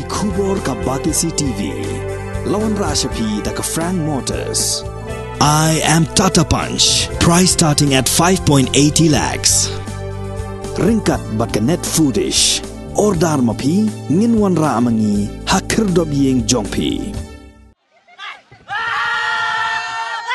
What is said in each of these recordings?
Kubor ka Batisi TV. Lawan Rashapi da ka Frank Motors. I am Tata Punch. Price starting at 5.80 lakhs. Ringkat bat ka Net Foodish. Ordar mapi nginwan ra amangi hakir dob yeng jongpi.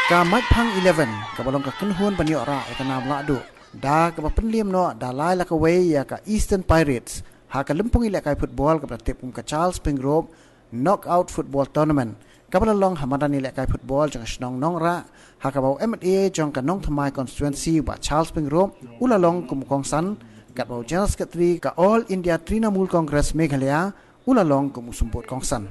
Ka Mike Pang 11 ka balong ka kenhuan banyo ra ka nam la do da ka penliam no da lai la ka way ya ka Eastern Pirates ha ka lempung ila kai football ka tip ka Charles Pingrove knockout football tournament ka balong hamadan ila kai football jang snong nong ra ha ka bau M&A jang ka nong thamai constituency ba Charles Pingrove ulalong kum kong san ka bau general secretary ka All India Trinamool Congress Meghalaya ulalong kum sumput kong san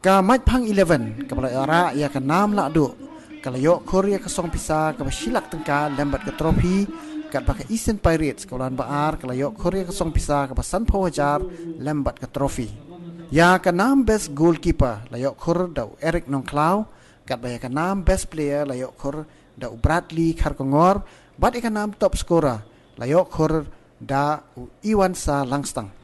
ka Mike Pang 11 ka balong ra ya ka nam la do Kalayo Korea kasong pisa kapasilak tengka lembat ke trofi kat pakai Eastern Pirates kawalan baar kalayo Korea kasong pisa kapasan pawajar lembat ke trofi. Ya kanam best goalkeeper layo Kor dau Eric Nongklau kat baya kanam best player layo Kor dau Bradley Karkongor bat ikanam top scorer layo Kor da Iwan Sa Langstang.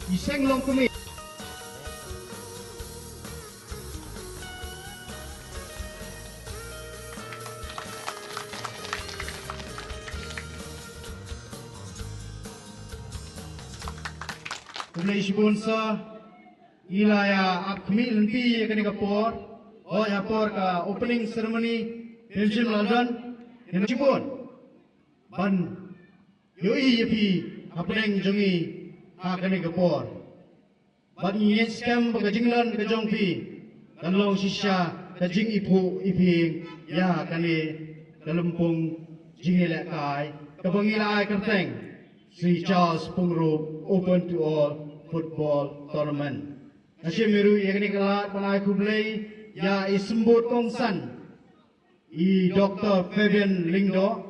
Iseng long kumi. Kumlay sponsor ilaya akmi lempi kani kapor ya por ka opening ceremony Belgium London in Jipon ban yoi yepi opening jongi kani kapor ban yen scam ka jinglan ka jongpi kan long sisya ka jing ipi ya kani kalampung jingila kai ka bangila ai kerteng Sri Charles Pingrove open to all football tournament. Asyik meru yang ni kelat panai kublai ya isembut kongsan I Dr. Fabian Lingdo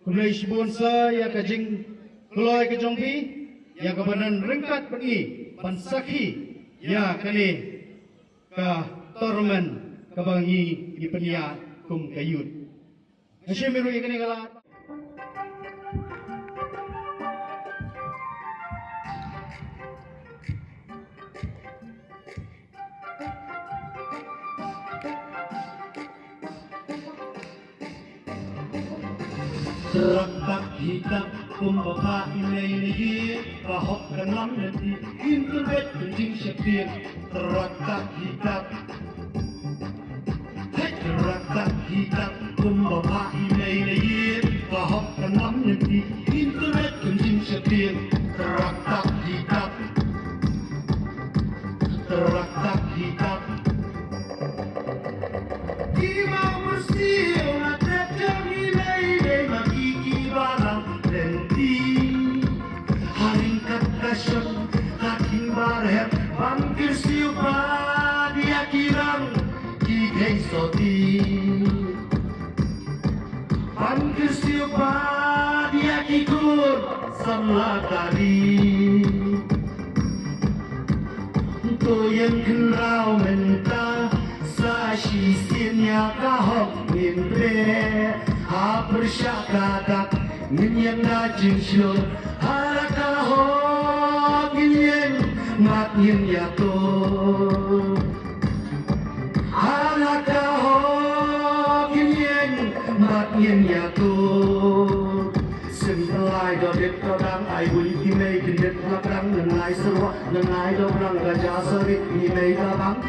kublai sponsor ya kajing keloy kejongpi ya kebanan ringkat pergi pansaki ya kali ke tournament kebangi di penia kum kayut. Asyik meru yang ni kelat Raktak hitam kumbapa ilai kahok kenam nanti internet kencing sepir raktak hitam raktak hitam kumbapa ilai kahok kenam nanti internet kencing sepir raktak hitam Ima mesti orang terjang ilai Haking barhet bangkir siupa dia kirang kigay soti bangkir siupa dia kikur samlatari Toyen kenrau menta sa sisinya kahok mimpe ha persyakadak Nginyen na jinsyur harakahok nginyen mat nyin yato harakahok nginyen mat nyin yato Senilai dodit kodang ai buli kimei kindet lakang nengai serwa nengai dobrang gajah serit nimei kabang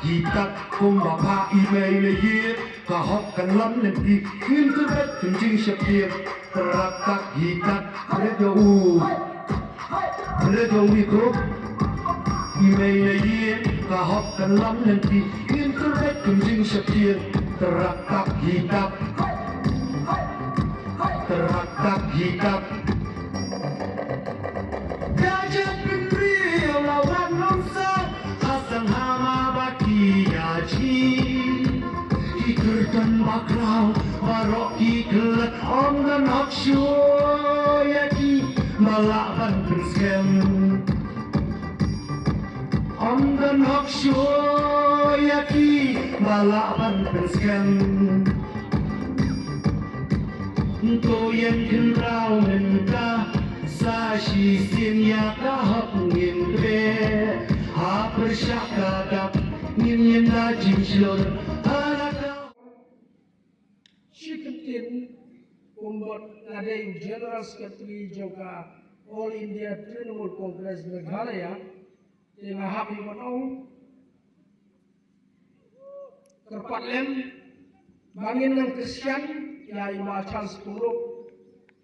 Hitak kumbapa email ye kahok kan lam nanti internet kencing sepir teratak hitak radio mikro email ye kahok kan lam nanti internet kencing sepir teratak hitak gajah pendiri lawan nomsa hasang hama baki yaji background, Maroki kelat on the not sure yaki malaban perskem. On the not sure yaki malaban perskem. Toyen kenrau mentah sashi sin ya kahap ngin be ha persyakadap ngin na jimslor haraka Shikatin Umbot Nadeng General Secretary Joka All India Trinamool Congress Meghalaya Dengan Happy Manong Kerpatlem Bangin ng Christian Ya Ima Charles Puruk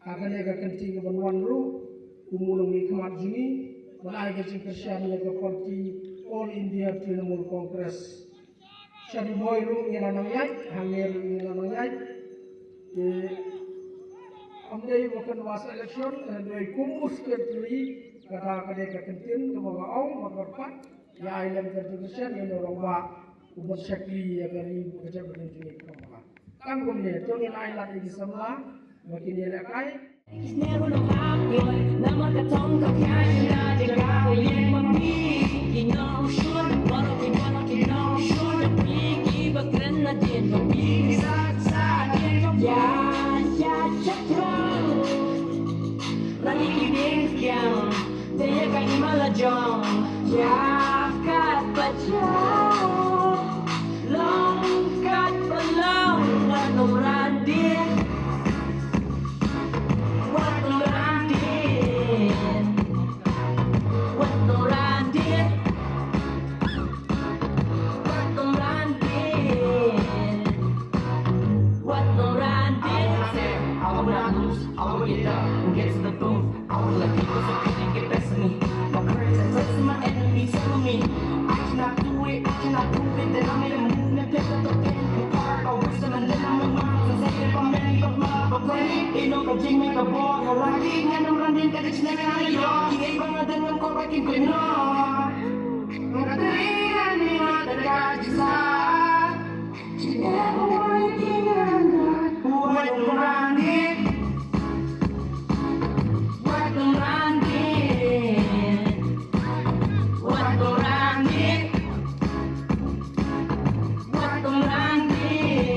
Akan ega kenting Banwan Ru Umulong Ikamat Juni Malay Gajing Christian Lega Party All India Trinamool Congress Shadi Boy Ru Ngilanang Yai Hangir Ngilanang Yai Amday bukan masa election dari kumpus ketui kata kadeka kentin ke mga ong magorpat ya ilam kerjaan yang orang ba ubon sekli ya dari kerja berjuni ke mga kan gumne tongin island di semua makin dilakai Kisnero ng hapon na magkatong kakain na digawin mami Inoosyon, parang inoosyon Ang pigibagran na din Pag-ibig sa akin Yan, chakrang Nanikibig yan Daya kay malajong Yakat pa dyan Longkat pa lang Anong randin Kajing may kabog, lagi nga naman din kadis na ngayo Ingay ba nga dengan ko baking pino Nagkataringan niya nagkajisa Sinebuhay kinangat Huwag lumandit Huwag lumandit Huwag lumandit Huwag lumandit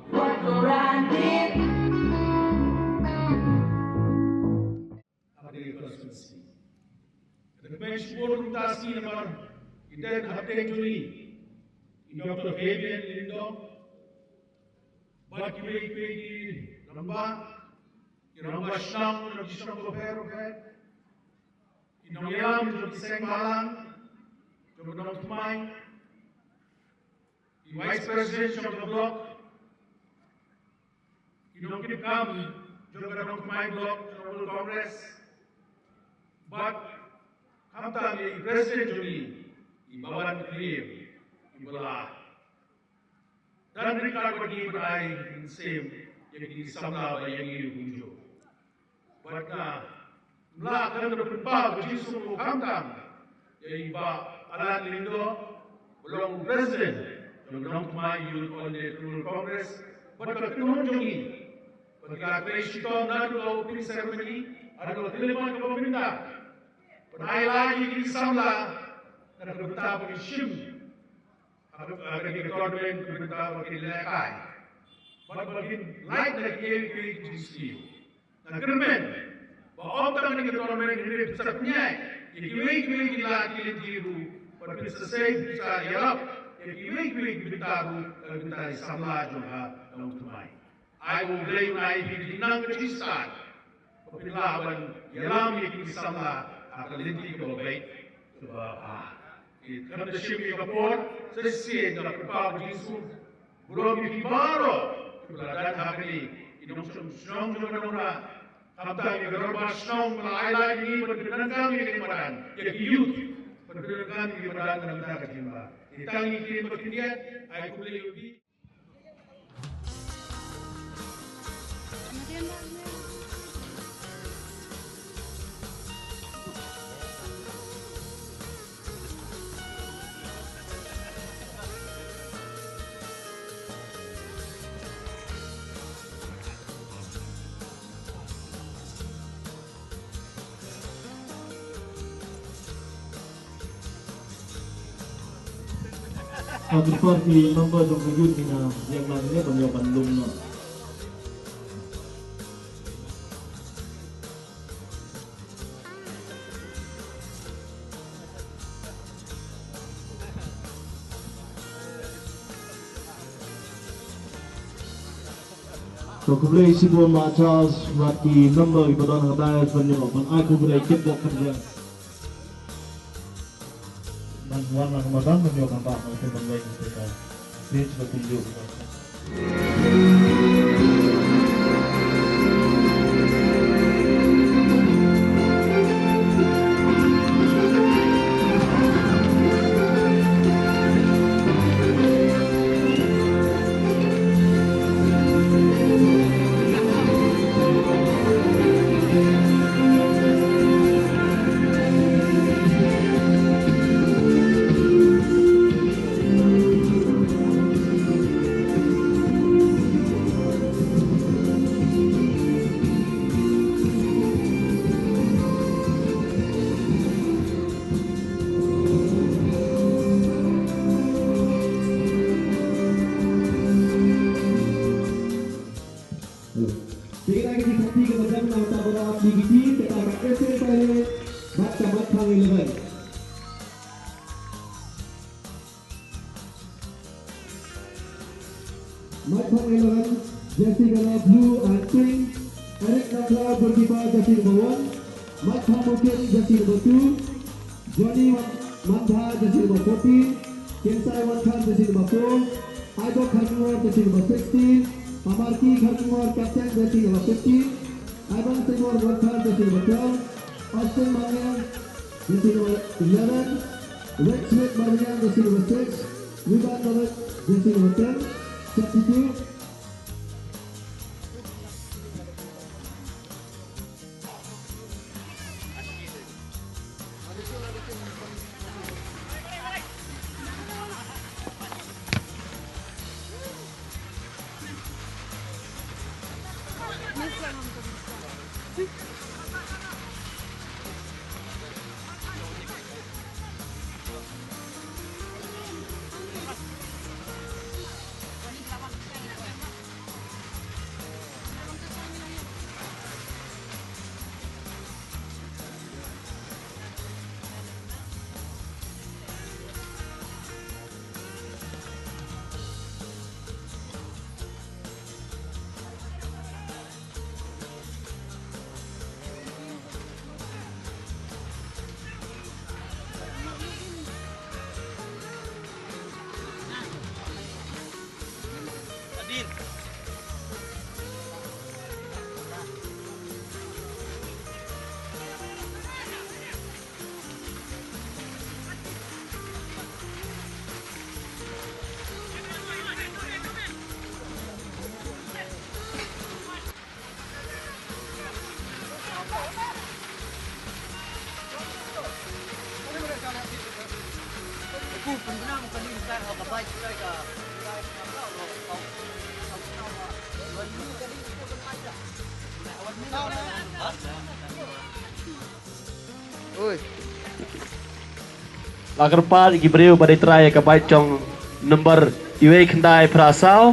Huwag lumandit Menspor tasi namar iden hapte juni Dr. Fabian Lindo baki pegi ramba shnam rambisham gofero ke inongelam jokiseng malang jokdom tumai vice president of the block inongkip kam jokdom tumai block Trinamool Congress but Kamta ni President Juni ibawan clear ibala dan mereka bagi berai same yang di samla yang ini kunjo. Berkah mula kan berpempa berjisu kamta yang iba alat lindo belum President yang dalam mai youth all the Trinamool Congress berkah kunjo ini berkah Krishito nado opening ceremony ada telephone ke pemerintah. Penai lagi di samla dan berbentar bagi shim bagi ketuan berbentar bagi lekai bagi light lagi yang di sini dan kermen bahwa orang yang ketuan ini besarnya yang kiwi gila diru bagi selesai bisa dialog yang kiwi bentaru bentar samla juga dalam tumai I will blame naik di nang kecil Pemilawan yalam yang samla akan linti ke baik sebab kerana syimi kapor sesi dalam perpau jisu belum dibaro keberadaan hari inong senong juga nora kamta yang gerobak senong melai ini berkenan kami kemudian jadi youth berkenan kami kemudian dalam tak jimba ditangi kini berkiniat aku boleh lebih Seperti nombor dong yang lainnya beliau Bandung. So kemudian si bola Charles waktu nombor di badan hadai beliau aku boleh ikut kerja. Bantuan Ramadan beliau nampak untuk membaik kita. Ini sudah tunjuk. Mike Eleven, Jesse Gala blue and pink, Eric Nakla berkibar jersey number 1, Mike Hamukin jersey number 2, Johnny Mandha jersey number 14, Kensai Wankhan jersey number 4, Aido Khanwar jersey number 16, Amarki Khanwar captain jersey number 15, Ivan Sengwar Wankhan jersey number 12, Austin Marian jersey number 11, Rex Smith Marian jersey number 6, Ruben Novak jersey number 10, substitute. Lagar par Gibril pada try ke baik jong number Iwe Kendai Prasau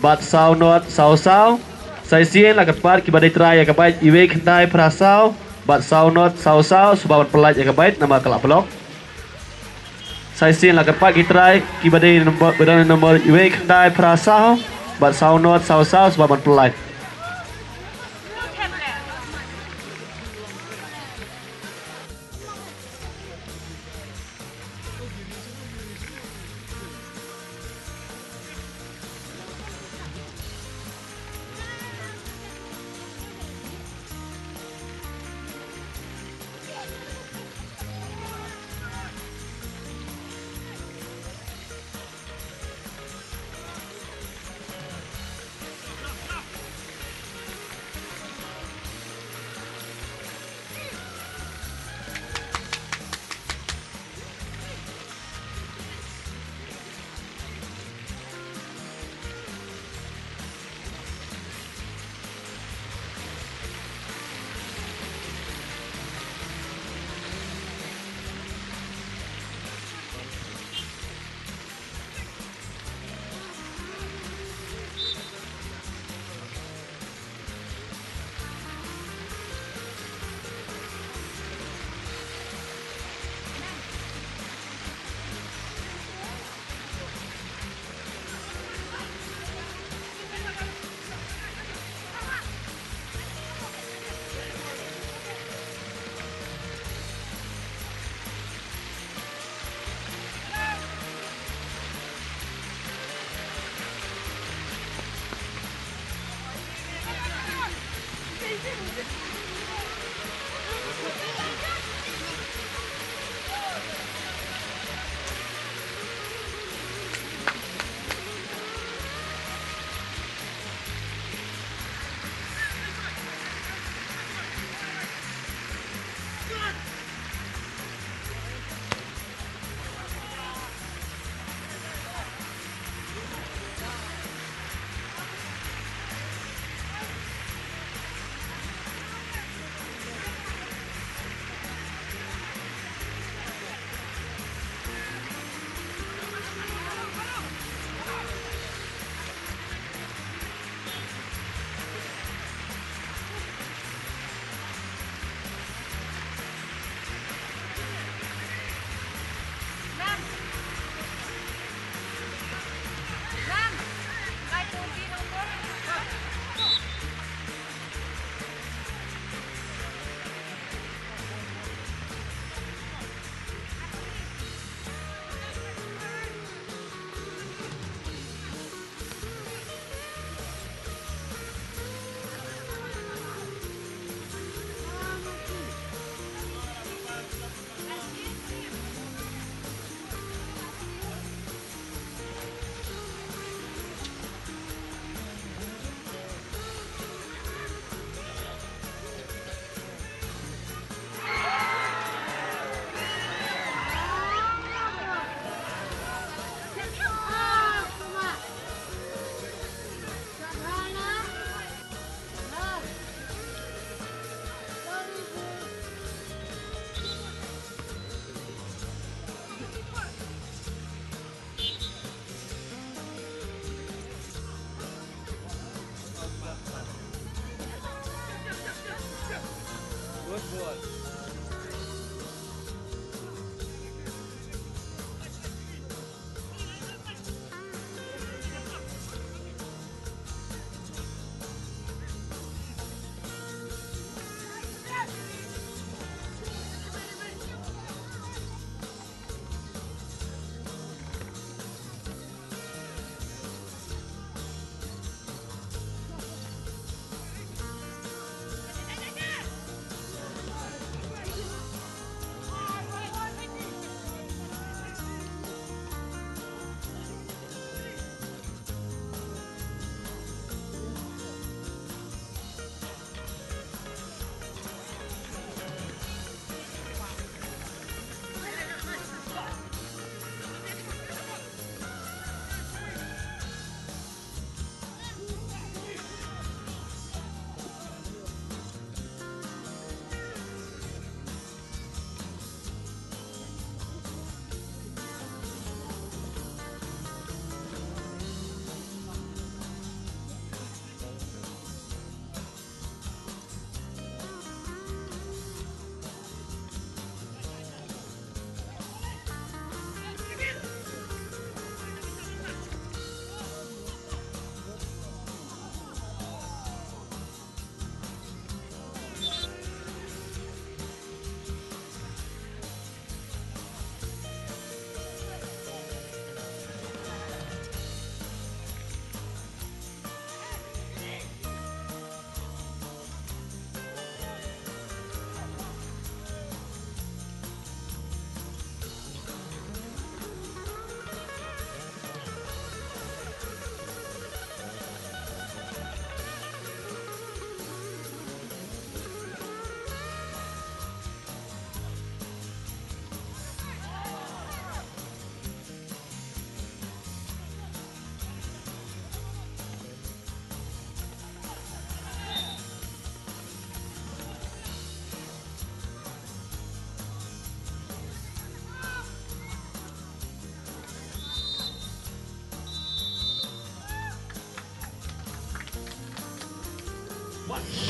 bat sau not sau sau saya sien lagar par ki pada try ke baik Iwe Kendai Prasau bat sau not sau sau subabat pelaj ke baik nama kelak blok saya sien lagar par ki try ki pada number Iwe Kendai Prasau bat sau not sau sau subabat pelaj.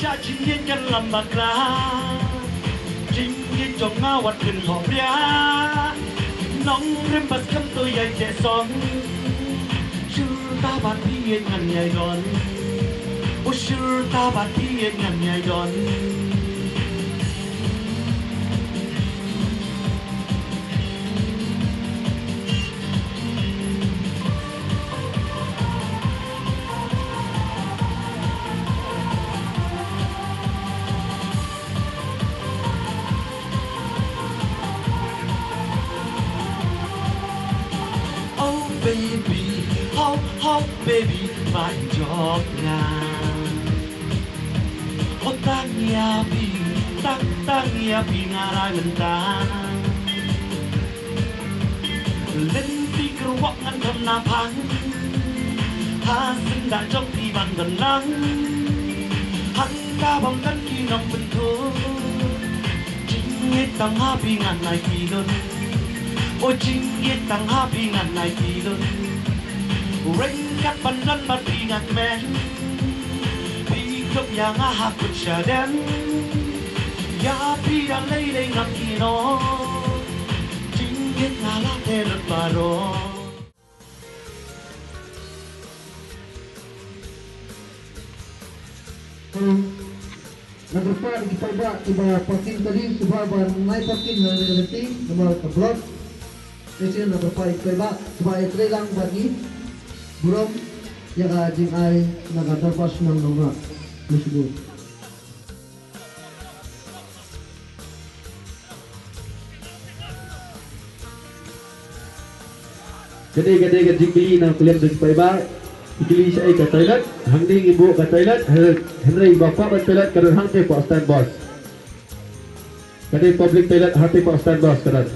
Cha chính thiên căn làm bạc lá chính thiên cho ngao vật thuyền hòm đá nóng rem bát cắm tôi dạy trẻ son sư ta bát thiên ngàn nhảy đón ô sư ta bát thiên ngàn nhảy đón baby phải chọc ngàn ô tang ya pi tang ya pi ngarai mentang lên pi keruak ngan thầm na phang ha sinh đã trong pi ban gần lắng hắn ta bằng căn khi nằm bình thường chính hết tăng ha pi ngàn này pi đơn ôi chính hết tăng ha pi ngàn này pi đơn ring cắt ban rắn ban pi ngàn men pi cấp yang ha kut sha đen ya pi đã lấy đây ngập kỳ nó chính hết ngà la thế lật bà đó. Number 4 dikitabak tiba parking tadi subaban naik parking na reality nomor keblok. Station number 5 dikitabak tiba trelang bagi buram yang jing ai nagadarpas nang nonga. Disebut. Gede jing beli nang kuliah dikitabak. Ikili saya ke toilet, hangding ibu ke toilet, Henry bapak ke toilet kadang hang Pak stand boss. Kadang public toilet hati Pak stand boss kadang.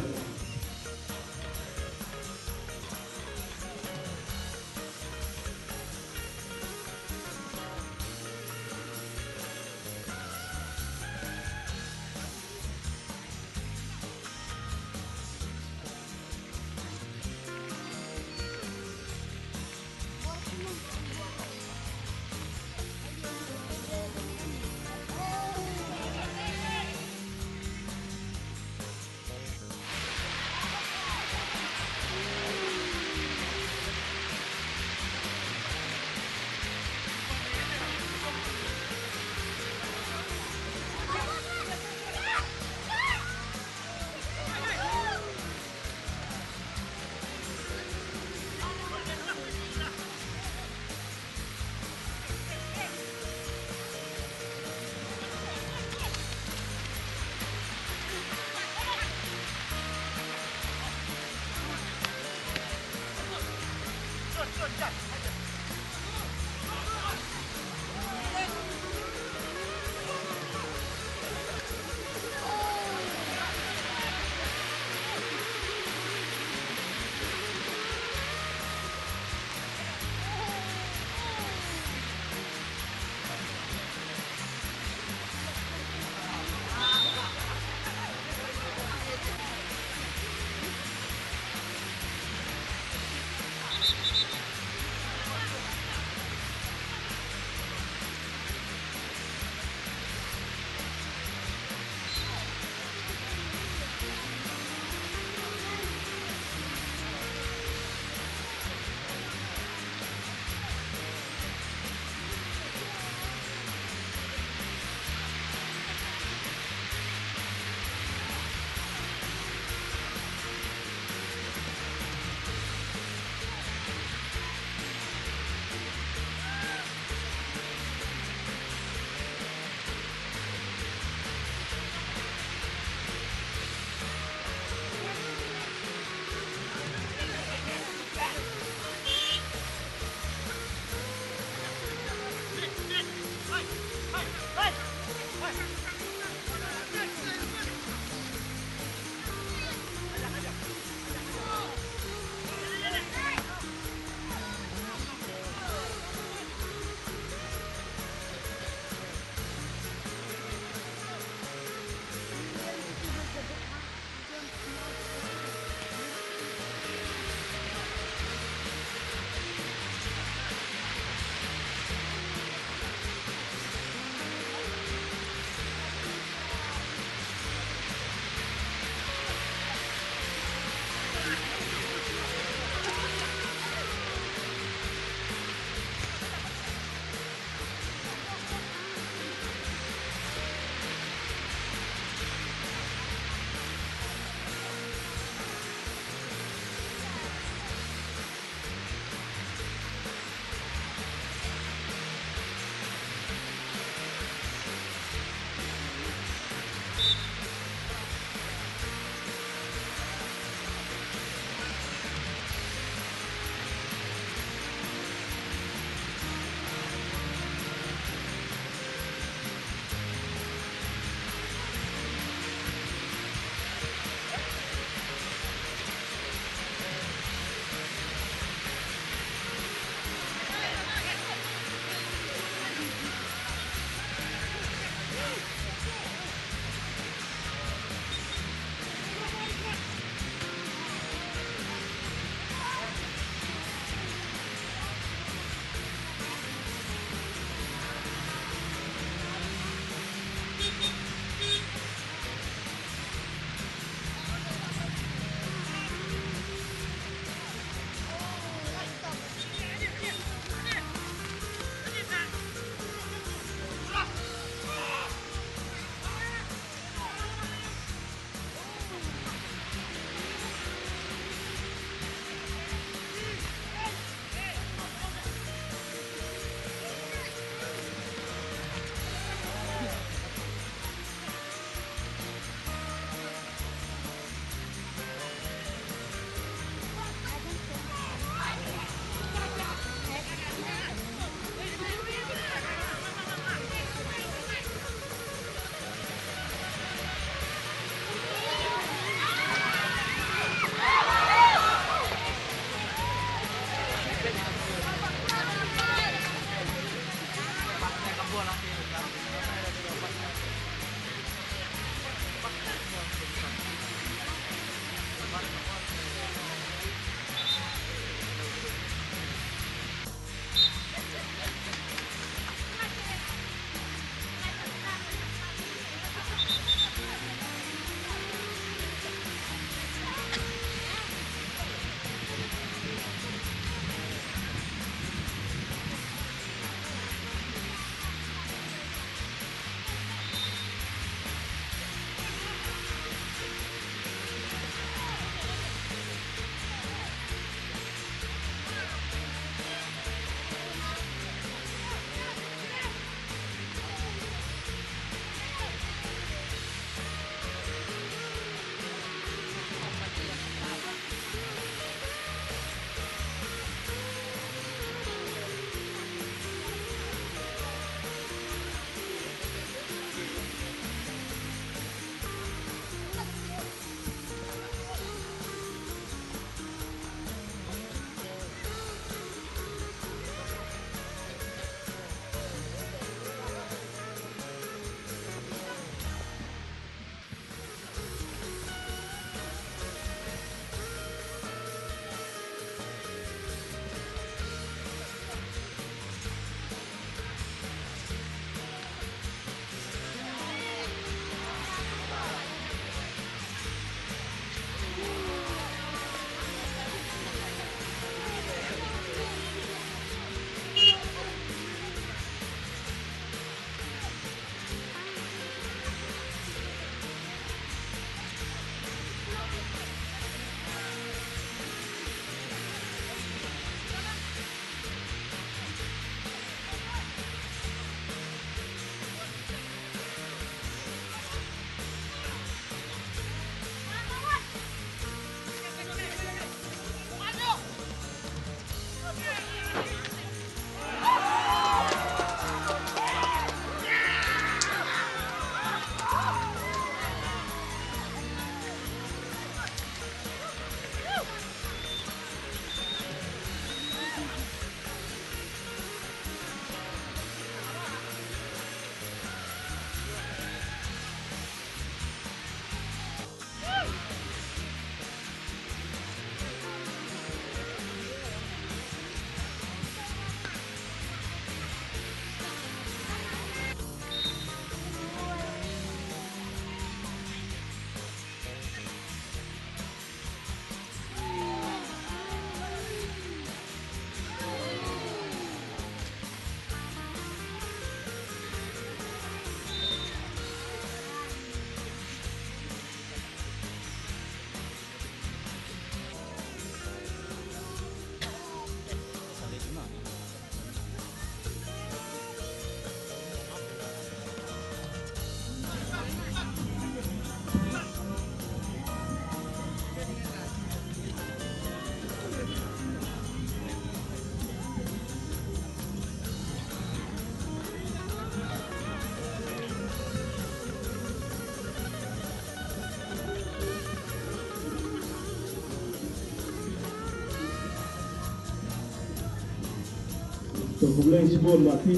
Kemudian sebelum mati.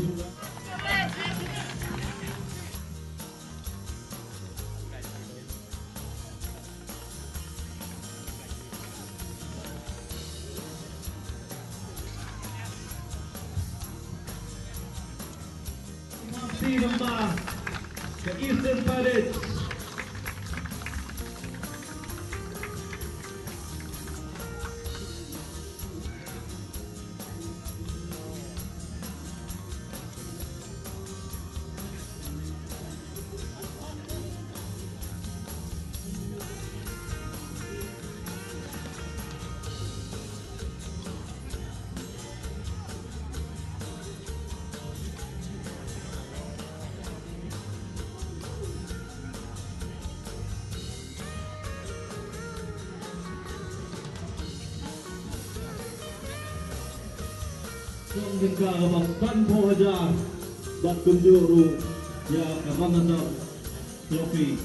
Masih lembah ke Eastern Pirates. Jika lemaskan pohajar dan kunjuru ya kemana Yofi.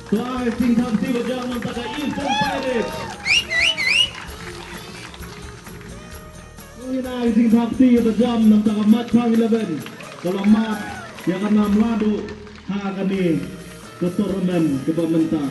Try tinggal 3 jam pada Eastern Pirates. sing thakti tajam nam taka mat phang 11 kalau mat yang kena meladu ha kami ke turnamen ke pemerintah.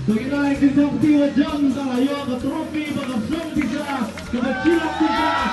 Bagaimana yang kita jam talayo ke trofi bagam bisa ke kecilan bisa